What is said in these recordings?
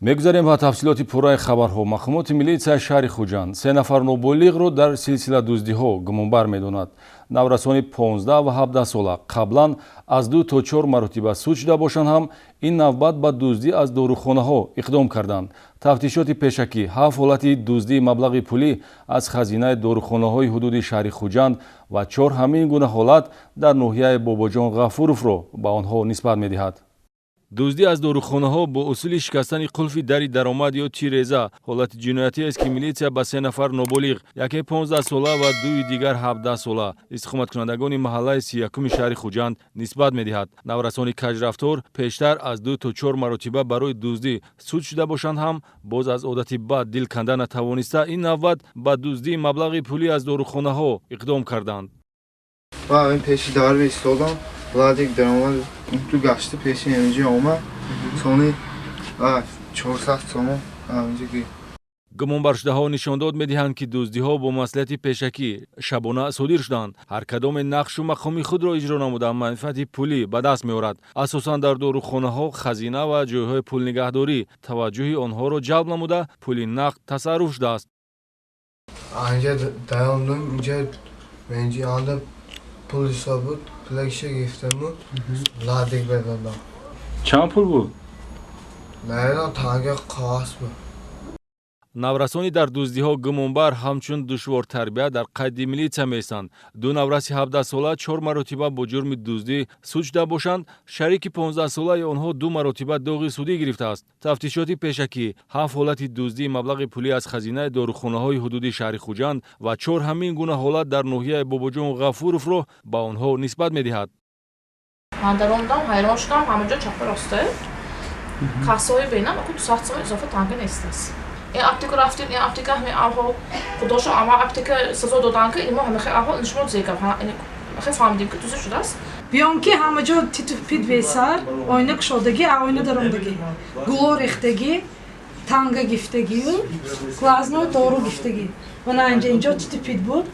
мегузарем ба тафсилоти пурраи хабарҳо. Махмумоти милитсияи шаҳри Хуҷанд 3 нафар ноболиғро дар силсила дуздиҳо гумонбар медонад. Наврасони 15 ва 17 сола қаблан аз 2 то 4 маротиба суд шуда бошанд ҳам ин навбат ба дуздӣ аз дорухонаҳо иқдом карданд. Тафтишоти пешакӣ 7 ҳолати дуздии маблағи пулӣ аз хазинаи дорухонаҳои ҳудуди шаҳри Хуҷанд ва 4 ҳамин гуна ҳолат дар ноҳияи Бобоҷон Ғафуровро ба онҳо нисбат медиҳад. дуздӣ аз дорухонаҳо бо усули шикастани қулфи дари даромад ё тиреза ҳолати ҷиноятиест ки милитсия ба 3 нафар ноболиғ, яке 15 сола ва дуи дигар 17 сола истиқоматкунандагони маҳаллаи 31-уми шаҳри Хуҷанд нисбат медиҳад. Наврасони каҷрафтор пештар аз 2 то 4 маротиба барои дуздӣ суд шуда бошанд ҳам боз аз одати бад дил канда натавониста ин навбат ба дуздии маблағи пулӣ аз дорухонаҳо иқдом карданд. Ва ин пеши дарби истодам Владик даромад ту гашти пеши эмҷи ома сони 400 сом амҷиги гумонбаршудаҳо нишондод медиҳанд ки дуздиҳо бо маслиҳати пешакӣ шабона содир шуданд. ҳар кадоме нақшу мақоми худро иҷро намуда манфиати пулӣ ба даст меорад. асосан дар дорухонаҳо хазина ва ҷойҳои пулнигаҳдорӣ таваҷҷӯҳи онҳоро ҷалб намуда пули нақд тасарруф шудааст. анҷа даёмдум инҷа менҷи анда пул ҳисоб буд плагиша гирифтам буд Владик бедодам. чанд пул буд? наедам танга қағаз буд. наврасони дар дуздиҳо гумонбар ҳамчун душвортарбия дар қайди милитсия меистанд. 2 навраси 17 сола 4 маротиба бо ҷурми дуздӣ суд шуда бошанд. шарики 15 солаи онҳо 2 маротиба доғи судӣ гирифтааст. тафтишоти пешакӣ 7 ҳолати дуздии маблағи пулӣ аз хазинаи дорухонаҳои ҳудуди шаҳри Хуҷанд ва 4 ҳамин гуна ҳолат дар ноҳияи Бобоҷон Ғафуровро ба онҳо нисбат медиҳад. ман дар омадам ҳайрон шудам, ҳама ҷо чапа росте кассаҳои бинам аку 200 сом изофа танга нестаст. این اپتیک رفتیم این اپتیک همه آنها خودش اما اپتیک سزا دادن که این ما همه خیلی آنها نشون زیگم ها این خیلی فهمیدیم که دوست شده است. بیان که همه جا تیتو پید ویسار آینه کشودگی آینه درامدگی گلو ریختگی تانگا گفتگی و класно دارو گفتگی و نه اینجا تیتو پید بود.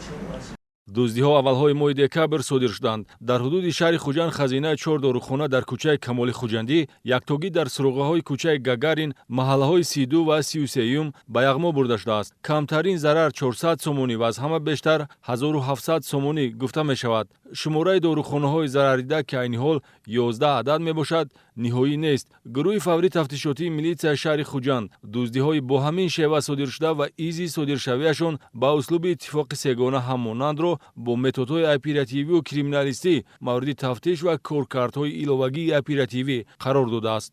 дуздиҳо аввалҳои моҳи декабр содир шуданд. дар ҳудуди шаҳри Хуҷанд хазинаи 4 дорухона дар кӯчаи Камоли Хуҷандӣ, яктогӣ дар суруғаҳои кӯчаи Гагарин, маҳаллаҳои 32 ва 33-юм ба яғмо бурда шудааст. камтарин зарар 400 сомонӣ ва аз ҳама бештар 1700 сомонӣ гуфта мешавад. шумораи дорухонаҳои зарардида ки айни ҳол 11 адад мебошад, ниҳоӣ нест. гурӯҳи фаврии тафтишотии милитсияи шаҳри Хуҷанд дуздиҳои бо ҳамин шева содиршуда ва изи содиршавиашон ба услуби иттифоқи сегона ҳамонандро бо методҳои оперативию криминалистӣ мавриди тафтиш ва коркардҳои иловагии оперативӣ қарор додааст.